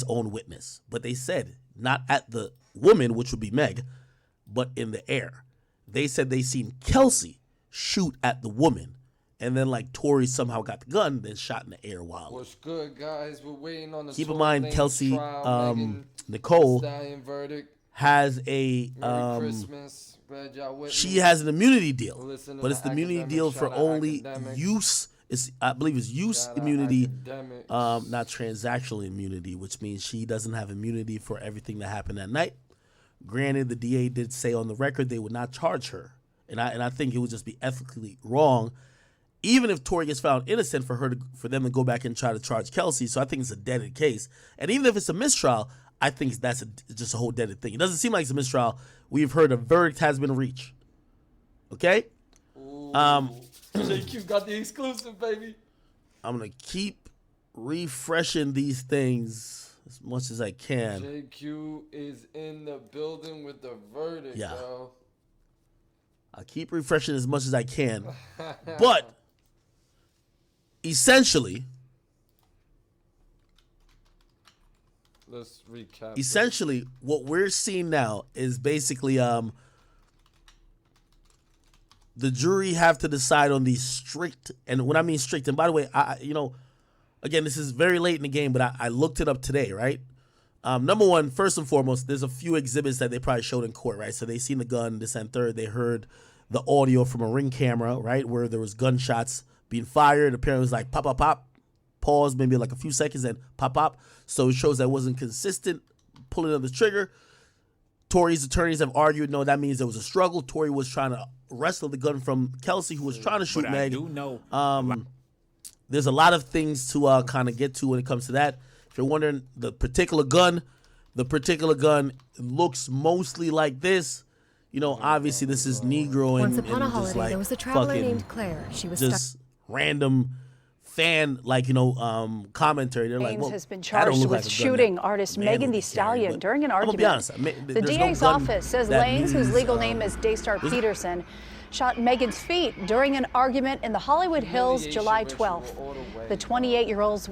own witness. But they said not at the woman, which would be Meg, but in the air. They said they seen Kelsey shoot at the woman. And then, like, Tory somehow got the gun, then shot in the air wildly. What's good, guys? We're waiting on the Keep in Tory mind, Lanez Kelsey, trial. Nicole Stallion verdict. has a Merry Christmas. Glad y'all with she me. has an immunity deal, Listen to but it's the immunity academics, deal for shout out only academics. use. It's, I believe it's use Shout out immunity, academics. not transactional immunity, which means she doesn't have immunity for everything that happened that night. Granted, the DA did say on the record they would not charge her, and I think it would just be ethically wrong, even if Tory gets found innocent, for them to go back and try to charge Kelsey. So I think it's a deaded case, and even if it's a mistrial, I think that's just a whole deaded thing. It doesn't seem like it's a mistrial. We've heard a verdict has been reached. Okay. JQ got the exclusive, baby. I'm gonna keep refreshing these things as much as I can. JQ is in the building with the verdict, bro. I'll keep refreshing as much as I can. But essentially, let's recap. Essentially, what we're seeing now is basically the jury have to decide on these strict, and when I mean strict, and by the way, again, this is very late in the game, but I looked it up today, right? Number one, first and foremost, there's a few exhibits that they probably showed in court, right? So they seen the gun, this and third. They heard the audio from a Ring camera, right, where there was gunshots being fired. Apparently, it was like pop, pop, pop, pause, maybe like a few seconds, and pop, pop. So it shows that it wasn't consistent pulling of the trigger. Tory's attorneys have argued, no, that means there was a struggle. Tory was trying to wrestle the gun from Kelsey, who was trying to shoot Meg. I do know. There's a lot of things to kind of get to when it comes to that. If you're wondering, the particular gun looks mostly like this. Obviously this is Negro and Once upon a just holiday, like there was a traveler fucking named Claire. She was just random fan, commentary. They're like, well, has been that don't charged look with like a gun shooting that artist man Megan would Thee be carrying. Stallion But during an I'm gonna be argument. honest, The there's no DA's gun office says that Lanez, whose means, legal name is Daystar Peterson, shot Megan's feet during an argument in the Hollywood Hills July 12th. The 28-year-old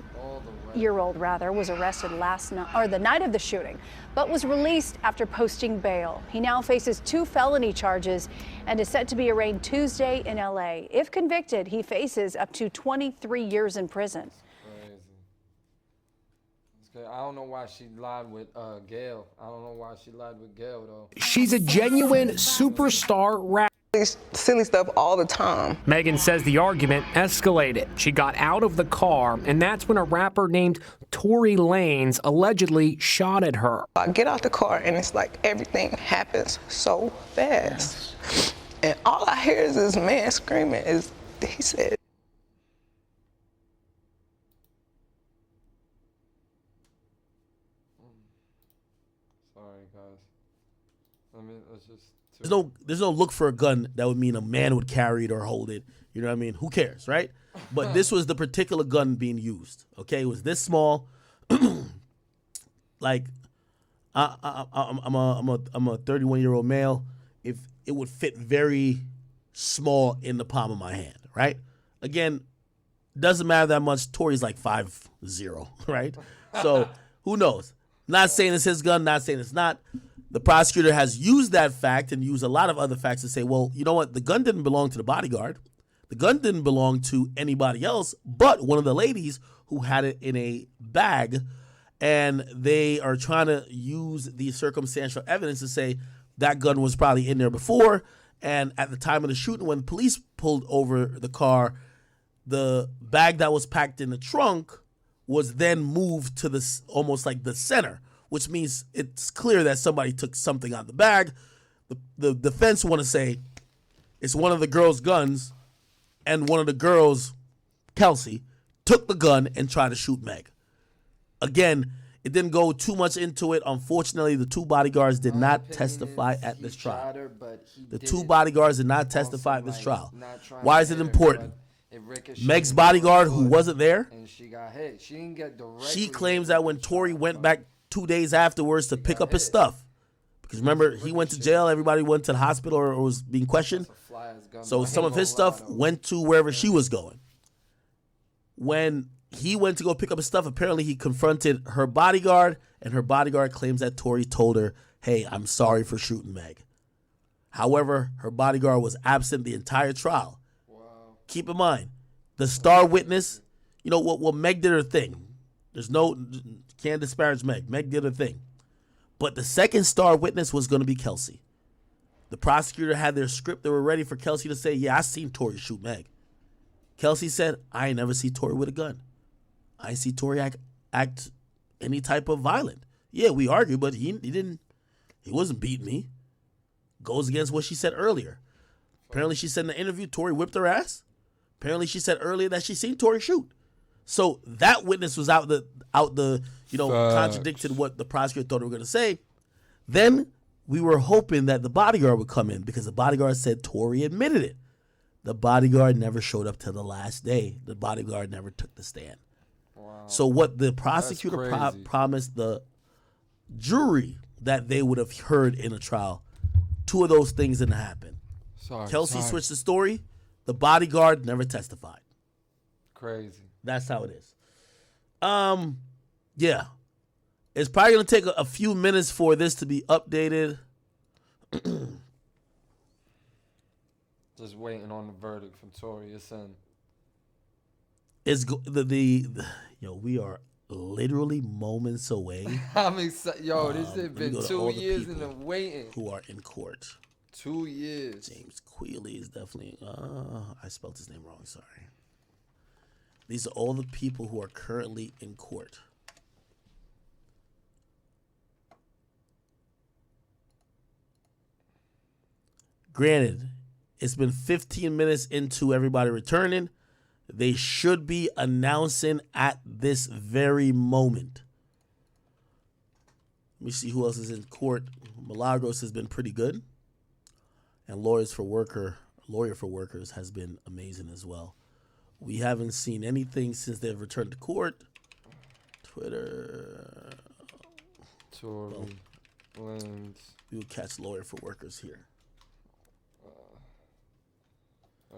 was arrested the night of the shooting, but was released after posting bail. He now faces 2 felony charges and is set to be arraigned Tuesday in LA. If convicted, he faces up to 23 years in prison. I don't know why she lied with Gail. I don't know why she lied with Gail, though. She's a genuine superstar rapper. Silly stuff all the time. Megan says the argument escalated. She got out of the car, and that's when a rapper named Tory Lanez allegedly shot at her. I get out the car, and it's like everything happens so fast. And all I hear is this man screaming. He said, Sorry, guys. Let's just. There's no look for a gun that would mean a man would carry it or hold it. You know what I mean? Who cares, right? But this was the particular gun being used. Okay, it was this small. Like, I'm a 31-year-old male. If it would fit very small in the palm of my hand, right? Again, doesn't matter that much. Tory's like 5'0", right? So who knows? Not saying it's his gun. Not saying it's not. The prosecutor has used that fact and used a lot of other facts to say, well, you know what? The gun didn't belong to the bodyguard. The gun didn't belong to anybody else but one of the ladies who had it in a bag. And they are trying to use the circumstantial evidence to say that gun was probably in there before. And at the time of the shooting, when police pulled over the car, the bag that was packed in the trunk was then moved to the almost like the center, which means it's clear that somebody took something out of the bag. The defense want to say it's one of the girls' guns, and one of the girls, Kelsey, took the gun and tried to shoot Meg. Again, it didn't go too much into it. Unfortunately, the 2 bodyguards did not testify at this trial. The 2 bodyguards did not testify at this trial. Why is it important? Meg's bodyguard, who wasn't there, she claims that when Tory went back 2 days afterwards to pick up his stuff, because remember, he went to jail, everybody went to the hospital or was being questioned, so some of his stuff went to wherever she was going. When he went to go pick up his stuff. Apparently, he confronted her bodyguard, and her bodyguard claims that Tory told her, hey, I'm sorry for shooting Meg. However, her bodyguard was absent the entire trial. Wow. Keep in mind, the star witness, you know what? Well, Meg did her thing. Can't disparage Meg. Meg did her thing. But the second star witness was going to be Kelsey. The prosecutor had their script. They were ready for Kelsey to say, yeah, I seen Tory shoot Meg. Kelsey said, I ain't never see Tory with a gun. I ain't see Tory act any type of violent. Yeah, we argued, but he wasn't beating me. Goes against what she said earlier. Apparently she said in the interview, Tory whipped her ass. Apparently she said earlier that she seen Tory shoot. So that witness was contradicted what the prosecutor thought they were going to say. Then we were hoping that the bodyguard would come in because the bodyguard said Tory admitted it. The bodyguard never showed up till the last day. The bodyguard never took the stand. Wow. So what the prosecutor promised the jury that they would have heard in a trial, two of those things didn't happen. Kelsey switched the story. The bodyguard never testified. Crazy. That's how it is. Yeah. It's probably going to take a few minutes for this to be updated. Just waiting on the verdict from Tory. It's in. We are literally moments away. I'm excited. This has been 2 years in the waiting. Who are in court. 2 years. James Quealy is definitely, I spelled his name wrong, sorry. These are all the people who are currently in court. Granted, it's been 15 minutes into everybody returning. They should be announcing at this very moment. Let me see who else is in court. Milagros has been pretty good. And Lawyer for Workers has been amazing as well. We haven't seen anything since they've returned to court. Twitter. Tory Lanez. We will catch Lawyer for Workers here.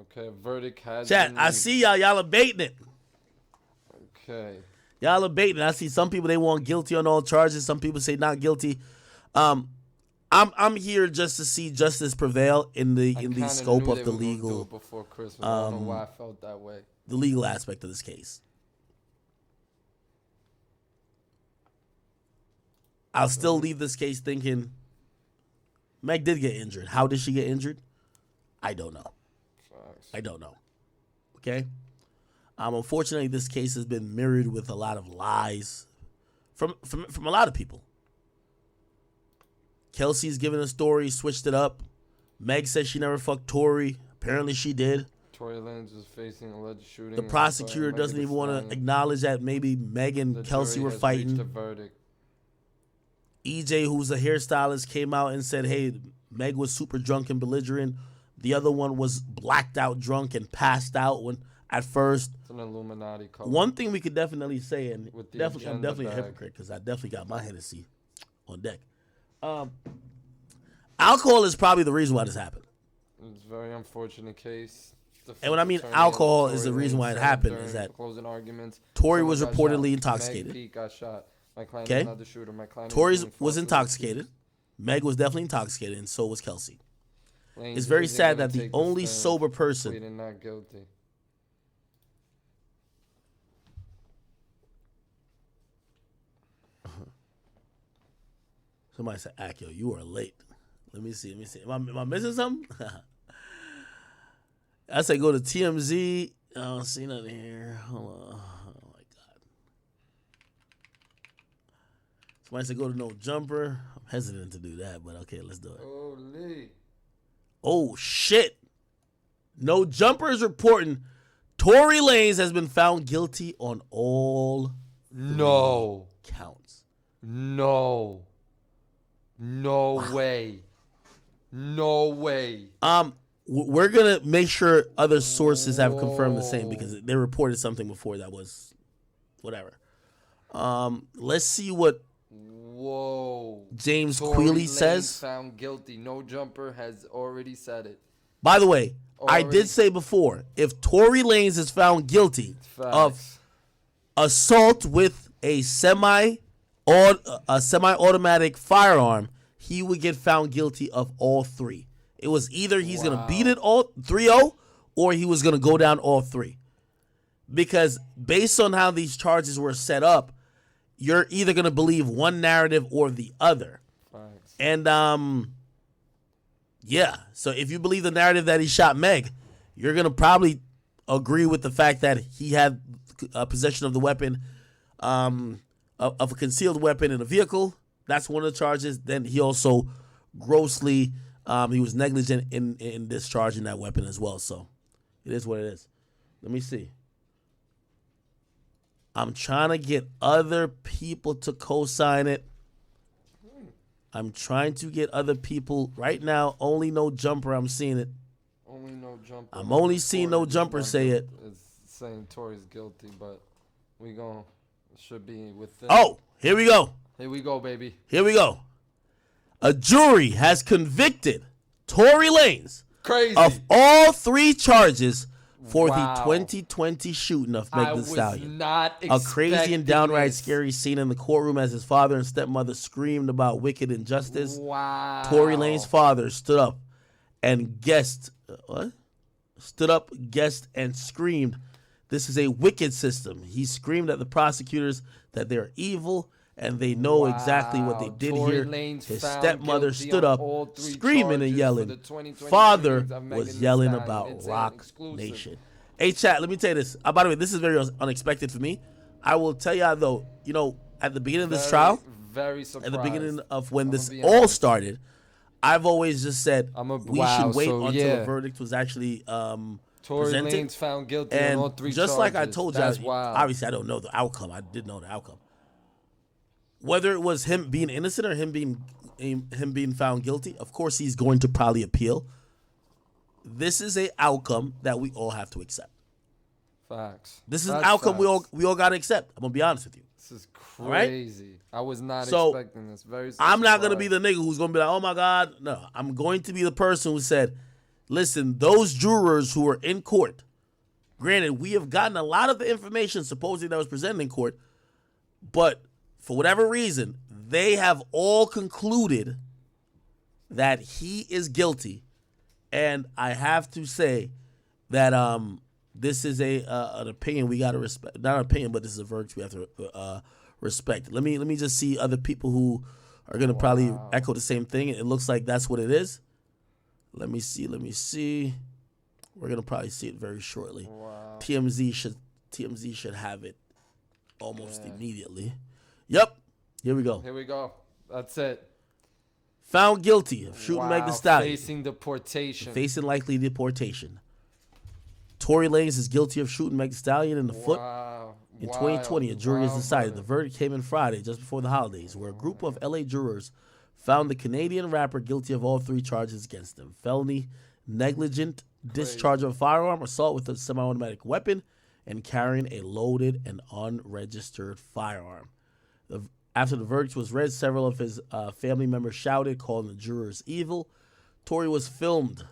Okay, verdict has Chat, I see y'all. Y'all are baiting it. Okay. Y'all are baiting it. I see some people, they want guilty on all charges. Some people say not guilty. I'm here just to see justice prevail in the scope of the legal. Before Christmas. I don't know why I felt that way. The legal aspect of this case. I'll still leave this case thinking Meg did get injured. How did she get injured? I don't know. I don't know. Okay? Unfortunately, this case has been mirrored with a lot of lies from a lot of people. Kelsey's given a story, switched it up. Meg says she never fucked Tory. Apparently she did. Tory Lanez was facing alleged shooting. The prosecutor doesn't even want to acknowledge that maybe Meg and Kelsey were fighting. EJ, who's a hairstylist, came out and said, hey, Meg was super drunk and belligerent. The other one was blacked out drunk and passed out at first. It's an Illuminati code. One thing we could definitely say, and I'm definitely a hypocrite because I definitely got my Hennessy on deck. Alcohol is probably the reason why this happened. It's a very unfortunate case. And when I mean alcohol is the reason why it happened is that Tory was reportedly intoxicated. Okay? Tory was intoxicated. Meg was definitely intoxicated, and so was Kelsey. It's very sad that the only sober person. Not guilty. Somebody said, Akio, you are late. Let me see. Am I missing something? I say go to TMZ. I don't see nothing here. Hold on. Oh, my God. Somebody said go to No Jumper. I'm hesitant to do that, but okay, let's do it. Holy. Oh, shit. No Jumper is reporting Tory Lanez has been found guilty on all counts. No way. No way. We're going to make sure other sources have confirmed the same because they reported something before that was whatever. Let's see what James Quealy says. Found guilty. No Jumper has already said it. By the way, I did say before, if Tory Lanez is found guilty of assault with a semi-automatic firearm, he would get found guilty of all three. It was either he's going to beat it all 3-0 or he was going to go down all three. Because based on how these charges were set up, you're either going to believe one narrative or the other. Thanks. And yeah, so if you believe the narrative that he shot Meg, you're going to probably agree with the fact that he had possession of the weapon, of a concealed weapon in a vehicle. That's one of the charges. Then he also grossly, he was negligent in discharging that weapon as well. So it is what it is. Let me see. I'm trying to get other people to co-sign it. I'm trying to get other people. Right now, only No Jumper, I'm seeing it. Only No Jumper. I'm only seeing No Jumper say it. It's saying Tory's guilty, but we should be within. Oh, here we go. Here we go, baby. Here we go. A jury has convicted Tory Lanez Crazy. of all three charges for Wow. the 2020 shooting of Meg I Thee was Stallion. not A crazy expecting and downright this. scary scene in the courtroom as his father and stepmother screamed about wicked injustice. Wow. Tory Lanez's father stood up and guessed and screamed, "This is a wicked system." He screamed at the prosecutors that they're evil and they know exactly what they did Tory here. Lanez His found stepmother guilty stood on up, all three screaming and charges for yelling. the 2020 Father shootings of Megan was Thee yelling Stallion. about It's an Rock exclusive. Nation. Hey, chat, let me tell you this. By the way, this is very unexpected for me. I will tell y'all, though, at the beginning of this trial, Very surprised. at the beginning of when I'ma this be all honest. started, I've always just said we should wait until the yeah. verdict was actually Tory presented. Lanez found guilty on all And three just charges. like I told you, That's wild. obviously I don't know the outcome. I did know the outcome. Whether it was him being innocent or him being found guilty, of course he's going to probably appeal. This is a outcome that we all have to accept. Facts. This is an That's outcome facts. we all got to accept. I'm gonna be honest with you. This is right? crazy. I was not So, expecting this. Very. I'm not gonna be surprised. the nigga who's gonna be like, "Oh my God," no. I'm going to be the person who said, "Listen, those jurors who were in court. Granted, we have gotten a lot of the information supposedly that was presented in court, but for whatever reason, they have all concluded that he is guilty." And I have to say that this is an opinion we got to respect. Not an opinion, but this is a verdict we have to respect. Let me just see other people who are going to probably echo the same thing. It looks like that's what it is. Let me see. We're going to probably see it very shortly. Wow. TMZ should have it almost immediately. Yep. Here we go. Here we go. That's it. Found guilty of shooting Meg Thee Stallion. Facing deportation. Facing likely deportation. Tory Lanez is guilty of shooting Meg Thee Stallion in the foot. Wow. In 2020, a jury has Wow, decided. brother. The verdict came in Friday, just before the holidays, where a group of LA jurors found the Canadian rapper guilty of all three charges against him: felony, negligent discharge of a firearm, assault with a semi-automatic weapon, and carrying a loaded and unregistered firearm. After the verdict was read, several of his family members shouted, calling the jurors evil. Tory was filmed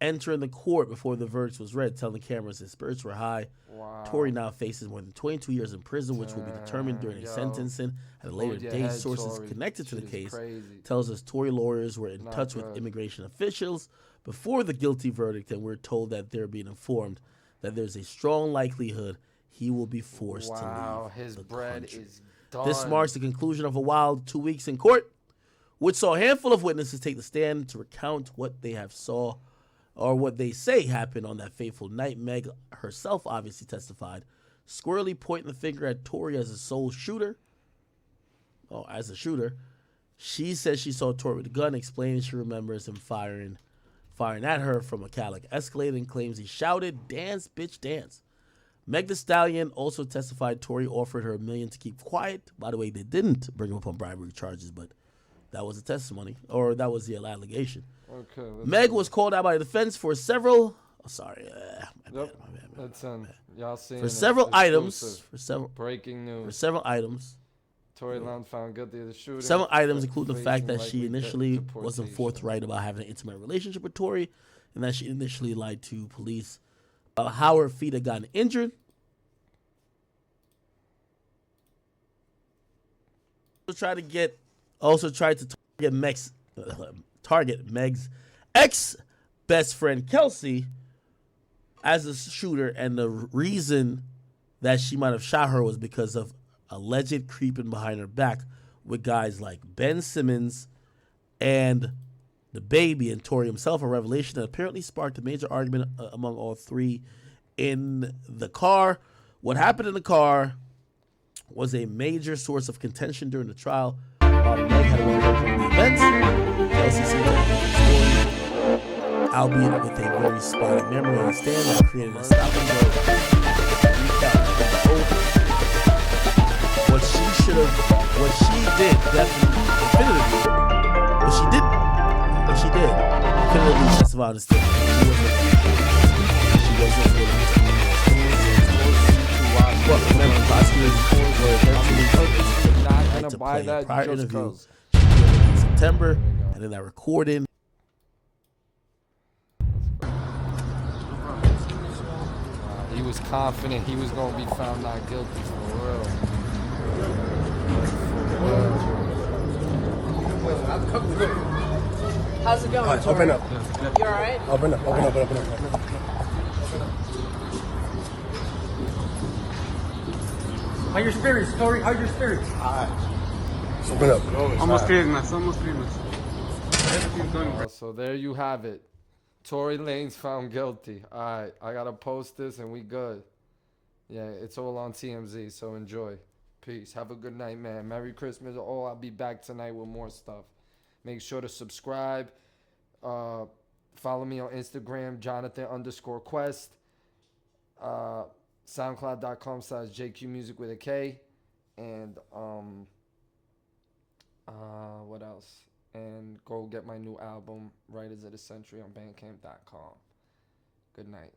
entering the court before the verdict was read, telling cameras his spirits were high. Wow. Tory now faces more than 22 years in prison, which will be determined during his sentencing at a later Hold your date. head, Sources Tory. connected to the Shit is case crazy. tells us Tory lawyers were in Not touch good. with immigration officials before the guilty verdict, and we're told that they're being informed that there's a strong likelihood he will be forced to Wow. leave His the bread country. is done. This marks the conclusion of a wild 2 weeks in court, which saw a handful of witnesses take the stand to recount what they have saw or what they say happened on that fateful night. Meg herself obviously testified, squarely pointing the finger at Tory as a sole shooter. Oh, as a shooter. She says she saw Tory with a gun, explaining she remembers him firing at her from a Cadillac Escalade, and claims he shouted, "Dance, bitch, dance." Meg Thee Stallion also testified Tory offered her $1 million to keep quiet. By the way, they didn't bring him up on bribery charges, but that was a testimony, or that was the allegation. Okay. Meg was called out by the defense for several. Oh, sorry, my bad. That's y'all seeing For it. several items. Exclusive. Breaking For news. several items. Tory Lanez found guilty of the shooting. Several items but include the fact that facing she likely initially wasn't deportation. forthright about having an intimate relationship with Tory, and that she initially lied to police about how her feet had gotten injured. Also tried to target Meg's ex best friend Kelsey as a shooter, and the reason that she might have shot her was because of alleged creeping behind her back with guys like Ben Simmons and the baby and Tory himself, a revelation that apparently sparked a major argument among all three in the car. What happened in the car was a major source of contention during the trial. Meg had one from the events. Kelsey seemed to have a story, albeit with a very spotty memory on the stand that created a stop and go recap of both. What she did, definitely, definitively, definitively testify on the stand. She wasn't well, remember, prosecutors were eventually not gonna to buy play a that prior just interview 'cause. in September, and then that recording. He was confident he was gonna be found not guilty for real. How's it going? Right, open up. You all right? Open up. How your spirits, Tory? How's your spirits? Open up. Almost Christmas. Everything's going great. So there you have it. Tory Lanez found guilty. All right, I gotta post this and we good. Yeah, it's all on TMZ, so enjoy. Peace. Have a good night, man. Merry Christmas. Oh, I'll be back tonight with more stuff. Make sure to subscribe. Follow me on Instagram, Jonathan_Quest. SoundCloud.com/JQMusic with a K. And what else? And go get my new album, Writers of the Century, on Bandcamp.com. Good night.